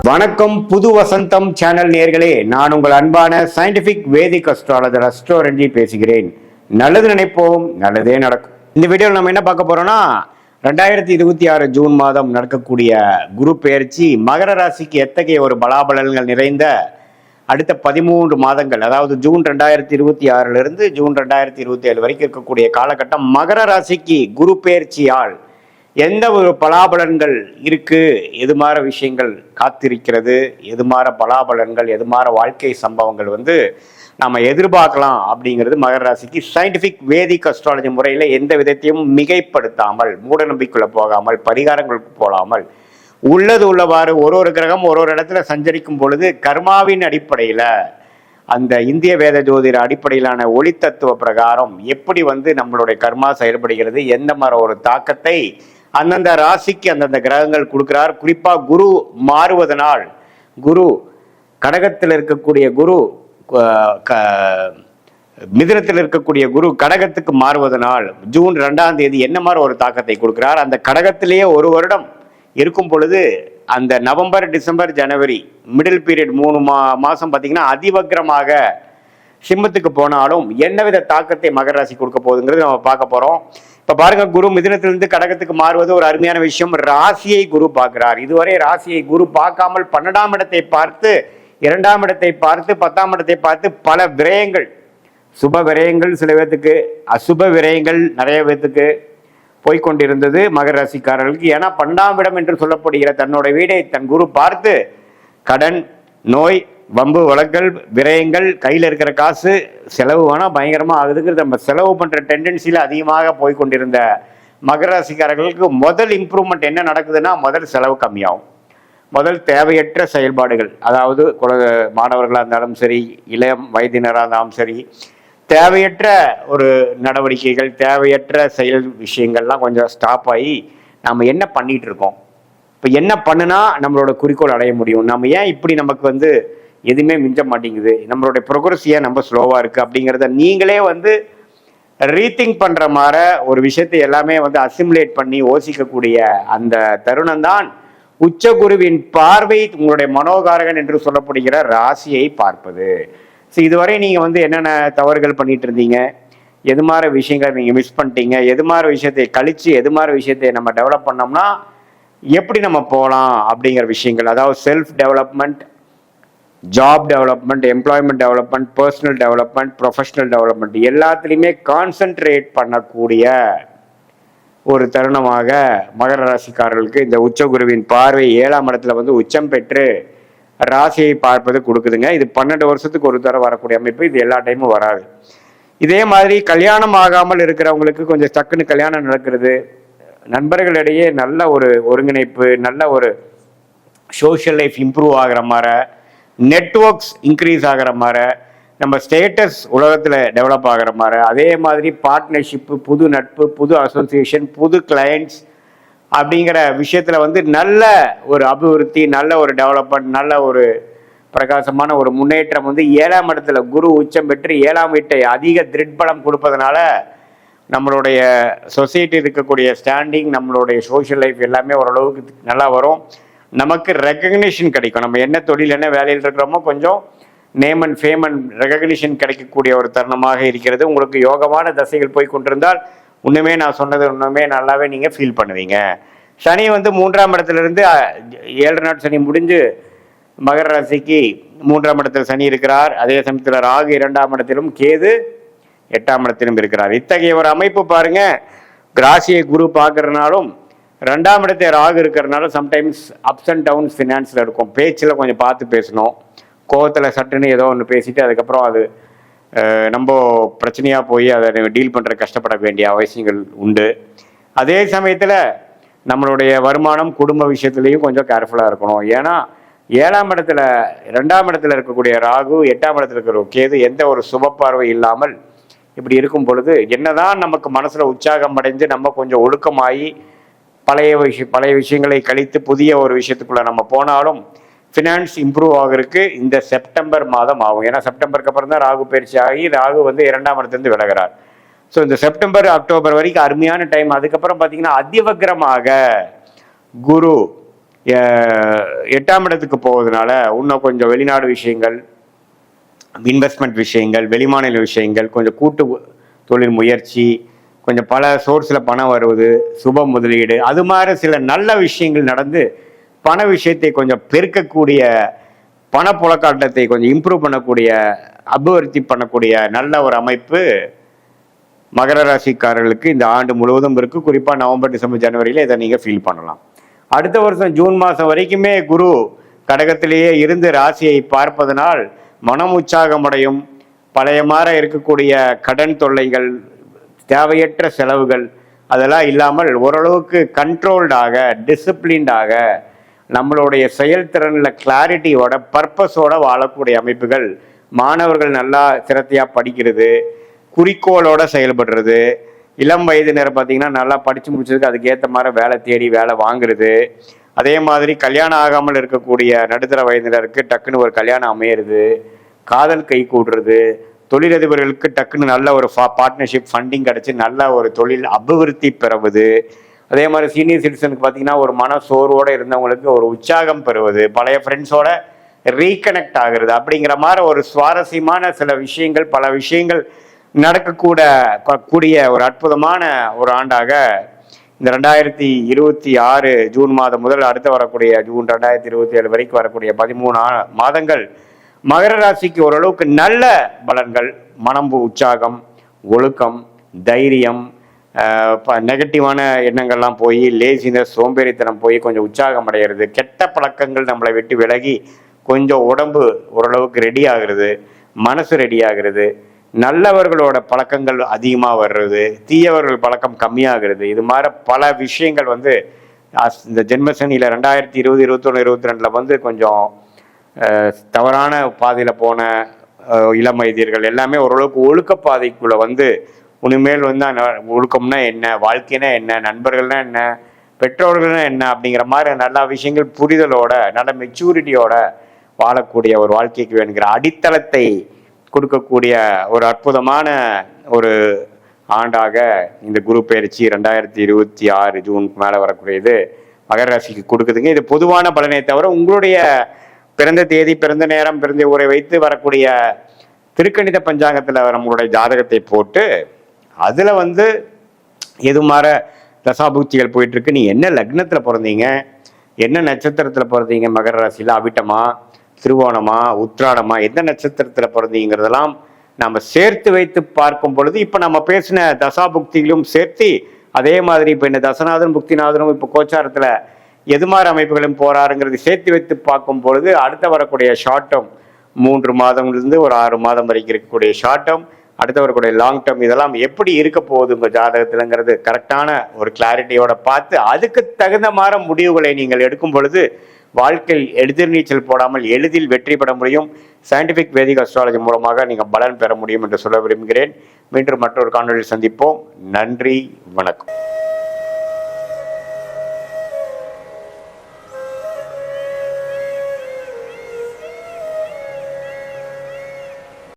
வணக்கம். புது வசந்தம் சேனல் நேயர்களே, நான் உங்கள் அன்பான சயின்டிபிக் வேதிக் அஸ்ட்ராலஜர் அஸ்ட்ரோ ரஞ்சித் பேசுகிறேன். நல்லது நினைப்போம், நல்லதே நடக்கும். இந்த வீடியோவில் நம்ம என்ன பார்க்க போறோம்னா, 2026 ஜூன் மாதம் நடக்கக்கூடிய குரு பெயர்ச்சி மகர ராசிக்கு எத்தகைய ஒரு பலாபலன்கள் நிறைந்த அடுத்த 13 மாதங்கள், அதாவது ஜூன் 2026 ஜூன் 2027 வரைக்கும் இருக்கக்கூடிய காலகட்டம் மகர ராசிக்கு குரு பெயர்ச்சியால் எந்த ஒரு பலாபலன்கள் இருக்கு, எது மாற விஷயங்கள் காத்திருக்கிறது, எது மாற பலாபலன்கள், எது மாற வாழ்க்கை சம்பவங்கள் நாம எதிர்பார்க்கலாம் அப்படிங்கிறது மகர ராசிக்கு சயின்டிபிக் வேதிக் அஸ்ட்ராலஜி முறையில் எந்த விதத்தையும் மிகைப்படுத்தாமல், மூட நம்பிக்கைக்குள்ள போகாமல், பரிகாரங்களுக்கு போகாமல், உள்ளது உள்ளவாறு ஒரு கிரகம் ஒரு இடத்துல சஞ்சரிக்கும் பொழுது கர்மாவின் அடிப்படையில், அந்த இந்திய வேத ஜோதிட அடிப்படையிலான ஒளி தத்துவ பிரகாரம் எப்படி நம்மளுடைய கர்மா செயல்படுகிறது, எந்த மாதிரி ஒரு தாக்கத்தை அந்தந்த ராசிக்கு அந்தந்த கிரகங்கள் கொடுக்கிறார். குறிப்பா குரு மாறுவதனால், குரு கடகத்தில் இருக்கக்கூடிய குரு மிதுனத்தில் இருக்கக்கூடிய குரு கடகத்துக்கு மாறுவதனால் ஜூன் 2ஆம் தேதி என்ன மாதிரி ஒரு தாக்கத்தை கொடுக்கிறார். அந்த கடகத்திலேயே ஒரு வருடம் இருக்கும் பொழுது அந்த நவம்பர் டிசம்பர் ஜனவரி மிடில் பீரியட் 3 மாசம் பார்த்தீங்கன்னா அதிவக்ரமாக சிம்மத்துக்கு போனாலும் என்னவித தாக்கத்தை மகர ராசி கொடுக்க போகுதுங்கிறது நம்ம பார்க்க போறோம். இப்ப பாருங்க, குரு மிதுனத்திலிருந்து கடகத்துக்கு மாறுவது ஒரு அருமையான விஷயம். ராசியை குரு பார்க்கிறார். இதுவரை ராசியை குரு பார்க்காமல் 12ஆம் இடத்தை பார்த்து, 2ஆம் இடத்தை பார்த்து, 10ஆம் இடத்தை பார்த்து பல விரயங்கள், சுப விரயங்கள் சில பேர்த்துக்கு, அசுப விரயங்கள் நிறைய பேர்த்துக்கு போய்கொண்டிருந்தது மகர ராசிக்காரர்களுக்கு. ஏன்னா 12ஆம் இடம் என்று சொல்லப்படுகிற தன்னோட வீடை தன் குரு பார்த்து கடன், நோய், வம்பு வழக்கல், விரயங்கள், கையில் இருக்கிற காசு செலவு வேணா பயங்கரமாக ஆகுதுங்கிறது நம்ம செலவு பண்ணுற டெண்டன்சியில் அதிகமாக போய்கொண்டிருந்த மகர ராசிக்காரர்களுக்கு முதல் இம்ப்ரூவ்மெண்ட் என்ன நடக்குதுன்னா, முதல் செலவு கம்மியாகும். முதல் தேவையற்ற செயல்பாடுகள், அதாவது மாணவர்களாக இருந்தாலும் சரி, இளம் வயதினராக இருந்தாலும் சரி, தேவையற்ற ஒரு நடவடிக்கைகள், தேவையற்ற செயல் விஷயங்கள்லாம் கொஞ்சம் ஸ்டாப் ஆகி நம்ம என்ன பண்ணிட்டு இருக்கோம், இப்போ என்ன பண்ணுனா நம்மளோட குறிக்கோள் அடைய முடியும், நம்ம ஏன் இப்படி நமக்கு எதுவுமே மிஞ்ச மாட்டேங்குது, நம்மளுடைய ப்ரோக்ரஸ் ஏன் நம்ம ஸ்லோவாக இருக்குது அப்படிங்கிறத நீங்களே ரீதிங்க் பண்ணுற மாதிரி ஒரு விஷயத்தை எல்லாமே அசிமுலேட் பண்ணி யோசிக்கக்கூடிய அந்த தருணம் தான் உச்சகுருவின் பார்வை உங்களுடைய மனோகாரகன் என்று சொல்லப்படுகிற ராசியை பார்ப்பது. ஸோ இதுவரை நீங்கள் என்னென்ன தவறுகள் பண்ணிட்டு இருந்தீங்க, எது மாதிரி விஷயங்களை நீங்கள் மிஸ் பண்ணிட்டீங்க, எது மாதிரி விஷயத்தை கழித்து எது மாதிரி விஷயத்தை நம்ம டெவலப் பண்ணோம்னா எப்படி நம்ம போகலாம் அப்படிங்கிற விஷயங்கள், அதாவது self development, job development, employment development, personal development, professional development எல்லாத்துலேயுமே கான்சென்ட்ரேட் பண்ணக்கூடிய ஒரு தருணமாக மகர ராசிக்காரர்களுக்கு இந்த உச்சகுருவின் பார்வை 7ஆம் இடத்துல உச்சம் பெற்று ராசியை பார்ப்பது கொடுக்குதுங்க. இது 12 வருஷத்துக்கு ஒரு தடவை வரக்கூடிய அமைப்பு. இது எல்லா டைமும் வராது. இதே மாதிரி கல்யாணம் ஆகாமல் இருக்கிறவங்களுக்கு கொஞ்சம் டக்குன்னு கல்யாணம் நடக்கிறது, நண்பர்களிடையே நல்ல ஒரு ஒருங்கிணைப்பு, நல்ல ஒரு சோஷியல் லைஃப் இம்ப்ரூவ் ஆகிற மாதிரி, நெட்வொர்க்ஸ் இன்க்ரீஸ் ஆகிற மாதிரி, நம்ம ஸ்டேட்டஸ் உலகத்தில் டெவலப் ஆகிற மாதிரி, அதே மாதிரி பார்ட்னர்ஷிப்பு, புது நட்பு, புது அசோசியேஷன், புது கிளையண்ட்ஸ் அப்படிங்கிற விஷயத்தில் நல்ல ஒரு அபிவிருத்தி, நல்ல ஒரு டெவலப்மெண்ட், நல்ல ஒரு பிரகாசமான ஒரு முன்னேற்றம் 7ஆம் இடத்துல குரு உச்சம் பெற்று 7ஆம் வீட்டை அதிக திருட்பலம் கொடுப்பதனால நம்மளுடைய சொசைட்டி இருக்கக்கூடிய ஸ்டாண்டிங், நம்மளுடைய சோஷியல் லைஃப் எல்லாமே ஓரளவுக்கு நல்லா வரும். நமக்கு ரெகக்னிஷன் கிடைக்கும். நம்ம என்ன தொழில், என்ன வேலையில் இருக்கிறோமோ கொஞ்சம் name and fame and recognition கிடைக்கக்கூடிய ஒரு தருணமாக இருக்கிறது. உங்களுக்கு யோகமான தசைகள் போய் கொண்டிருந்தால் இன்னுமே நான் சொன்னது இன்னுமே நல்லாவே நீங்கள் ஃபீல் பண்ணுவீங்க. சனி 3ஆம் இடத்துலேருந்து 7 நாள் சனி முடிஞ்சு மகர ராசிக்கு 3ஆம் இடத்துல சனி இருக்கிறார். அதே சமயத்தில் ராகு 2ஆம் இடத்திலும், கேது 8ஆம் இடத்திலும் இருக்கிறார். இத்தகைய ஒரு அமைப்பு பாருங்க. ராசியை குரு பார்க்கறதுனாலும் 2ஆம் இடத்தை ராகு இருக்கிறதுனால சம்டைம்ஸ் அப்ஸ் அண்ட் டவுன்ஸ் ஃபினான்ஸில் இருக்கும். பேச்சில் கொஞ்சம் பார்த்து பேசணும். கோவத்தில் சட்டுன்னு ஏதோ ஒன்று பேசிட்டு அதுக்கப்புறம் அது நம்ம பிரச்சனையாக போய் அதை டீல் பண்ணுற கஷ்டப்பட வேண்டிய அவசியங்கள் உண்டு. அதே சமயத்தில் நம்மளுடைய வருமானம், குடும்ப விஷயத்துலேயும் கொஞ்சம் கேர்ஃபுல்லாக இருக்கணும். ஏன்னா 7ஆம் இடத்துல 2ஆம் இடத்துல இருக்கக்கூடிய ராகு, 8ஆம் இடத்துல இருக்கிற கேது எந்த ஒரு சுப பார்வை இல்லாமல் இப்படி இருக்கும் பொழுது என்னதான் நமக்கு மனசில் உற்சாகம் அடைஞ்சு நம்ம கொஞ்சம் ஒழுக்கமாகி பழைய விஷயங்களை கழித்து புதிய ஒரு விஷயத்துக்குள்ள நம்ம போனாலும் ஃபினான்ஸ் இம்ப்ரூவ் ஆகிறதுக்கு இந்த செப்டம்பர் மாதம் ஆகும். ஏன்னா செப்டம்பருக்கு அப்புறம் தான் ராகு பயிற்சி ஆகி ராகு 2ஆம் இடத்துலேருந்து விலகிறார். ஸோ இந்த செப்டம்பர் அக்டோபர் வரைக்கும் அருமையான டைம். அதுக்கப்புறம் பார்த்தீங்கன்னா அதிவக்ரமாக குரு 8ஆம் இடத்துக்கு போவதனால இன்னும் கொஞ்சம் வெளிநாடு விஷயங்கள், இன்வெஸ்ட்மெண்ட் விஷயங்கள், வெளிமாநில விஷயங்கள், கொஞ்சம் கூட்டு தொழில் முயற்சி, கொஞ்சம் பல சோர்ஸில் பணம் வருவது, சுப முதலீடு, அது மாதிரி சில நல்ல விஷயங்கள் நடந்து பண விஷயத்தை கொஞ்சம் பெருக்கக்கூடிய, பணப்புழக்காட்டத்தை கொஞ்சம் இம்ப்ரூவ் பண்ணக்கூடிய, அபிவிருத்தி பண்ணக்கூடிய நல்ல ஒரு அமைப்பு மகர ராசிக்காரர்களுக்கு இந்த ஆண்டு முழுவதும் இருக்கு. குறிப்பாக நவம்பர், டிசம்பர், ஜனவரியில் இதை நீங்கள் ஃபீல் பண்ணலாம். அடுத்த வருஷம் ஜூன் மாதம் வரைக்குமே குரு கடகத்திலேயே இருந்து ராசியை பார்ப்பதனால் மனம் உற்சாகமடையும். பழைய மாற இருக்கக்கூடிய கடன் தொல்லைகள், தேவையற்ற செலவுகள் அதெல்லாம் இல்லாமல் ஓரளவுக்கு கண்ட்ரோல்டாக, டிசிப்ளின்டாக, நம்மளுடைய செயல்திறனில் கிளாரிட்டியோட, பர்பஸோட வாழக்கூடிய அமைப்புகள், மாணவர்கள் நல்லா சிரத்தையாக படிக்கிறது, குறிக்கோளோட செயல்படுறது, இளம் வயதினர் பார்த்தீங்கன்னா நல்லா படித்து முடிச்சதுக்கு அதுக்கேற்ற மாதிரி வேலை தேடி வேலை வாங்குறது, அதே மாதிரி கல்யாணம் ஆகாமல் இருக்கக்கூடிய நடுத்தர வயதினருக்கு டக்குன்னு ஒரு கல்யாணம் அமையிறது, காதல் கை கூடுறது, தொழிலதிபர்களுக்கு டக்குன்னு நல்ல ஒரு பார்ட்னர்ஷிப் ஃபண்டிங் கிடச்சி நல்ல ஒரு தொழில் அபிவிருத்தி பெறுவது, அதே மாதிரி சீனியர் சிட்டிசனுக்கு பார்த்தீங்கன்னா ஒரு மன சோர்வோடு இருந்தவங்களுக்கு ஒரு உற்சாகம் பெறுவது, பழைய ஃப்ரெண்ட்ஸோட ரீகனெக்ட் ஆகுறது, அப்படிங்கிற மாதிரி ஒரு சுவாரஸ்யமான சில விஷயங்கள், பல விஷயங்கள் நடக்கக்கூட ஒரு அற்புதமான ஒரு ஆண்டாக இந்த 2026 ஜூன் மாதம் முதல் அடுத்து வரக்கூடிய ஜூன் 2027 வரைக்கும் வரக்கூடிய 13 மாதங்கள் மகர ராசிக்கு ஓரளவுக்கு நல்ல பலன்கள், மனம்பு உற்சாகம், ஒழுக்கம், தைரியம், நெகட்டிவான எண்ணங்கள்லாம் போய் லேசினஸ், சோம்பேறித்தனம் போய் கொஞ்சம் உற்சாகம் அடைகிறது, கெட்ட பழக்கங்கள் நம்மளை விட்டு விலகி கொஞ்சம் உடம்பு ஓரளவுக்கு ரெடி ஆகுறது, மனசு ரெடி ஆகுறது, நல்லவர்களோட பழக்கங்கள் அதிகமாக வர்றது, தீயவர்கள் பழக்கம் கம்மியாகிறது, இது மாதிரி பல விஷயங்கள் இந்த ஜென்மசனியில் 2020, 21, 22 கொஞ்சம் தவறான பாதையில் போன இளம் வயதியர்கள் எல்லாமே ஓரளவுக்கு ஒழுக்க பாதைக்குள்ளே உனிமேல் ஒழுக்கம்னா என்ன, வாழ்க்கைனா என்ன, நண்பர்கள்னா என்ன, பெற்றோர்கள்னா என்ன அப்படிங்கிற மாதிரி நல்ல விஷயங்கள் புரிதலோட, நல்ல மெச்சூரிட்டியோட வாழக்கூடிய ஒரு வாழ்க்கைக்கு வேணுங்கிற அடித்தளத்தை கொடுக்கக்கூடிய ஒரு அற்புதமான ஒரு ஆண்டாக இந்த குரு பயிற்சி 2026 ஜூனுக்கு மேலே வரக்கூடியது மகர ராசிக்கு கொடுக்குதுங்க. இது பொதுவான பலனை தவிர உங்களுடைய பிறந்த தேதி, பிறந்த நேரம், பிறந்த ஊரை வைத்து வரக்கூடிய திருக்கணித பஞ்சாங்கத்தில் நம்மளுடைய ஜாதகத்தை போட்டு அதில் எது மாதிரி தசாபூச்சிகள் போயிட்டுருக்கு, நீ என்ன லக்னத்தில் பிறந்தீங்க, என்ன நட்சத்திரத்தில் பிறந்தீங்க, மகர ராசியில் அவிட்டமா, திருவோணமா, உத்திராடமா, எந்த நட்சத்திரத்தில் பிறந்தீங்கிறதெல்லாம் நம்ம சேர்த்து வைத்து பார்க்கும் பொழுது இப்போ நம்ம பேசின தசாபுக்திகளும் சேர்த்து அதே மாதிரி இப்போ இந்த தசநாதன் புக்திநாதனும் இப்போ கோச்சாரத்தில் எது மாதிரி அமைப்புகளும் போறாருங்கிறது சேர்த்து வைத்து பார்க்கும் பொழுது அடுத்த வரக்கூடிய ஷார்ட் டேர்ம் 3 மாதம்லேருந்து ஒரு 6 மாதம் வரைக்கும் இருக்கக்கூடிய ஷார்ட் டேர்ம், அடுத்து வரக்கூடிய லாங் டேர்ம், இதெல்லாம் எப்படி இருக்க போகுது உங்கள் ஜாதகத்துலங்கிறது கரெக்டான ஒரு கிளாரிட்டியோட பார்த்து அதுக்கு தகுந்த மாதிரி முடிவுகளை நீங்கள் எடுக்கும் பொழுது வாழ்க்கையில் எதிர்நீச்சல் போடாமல் எளிதில் வெற்றி பெற முடியும். சயின்டிஃபிக் வேதிக் அஸ்ட்ராலஜி மூலமாக நீங்கள் பலன் பெற முடியும் என்று சொல்ல விரும்புகிறேன். மீண்டும் மற்றொரு காணொலியில் சந்திப்போம். நன்றி, வணக்கம்.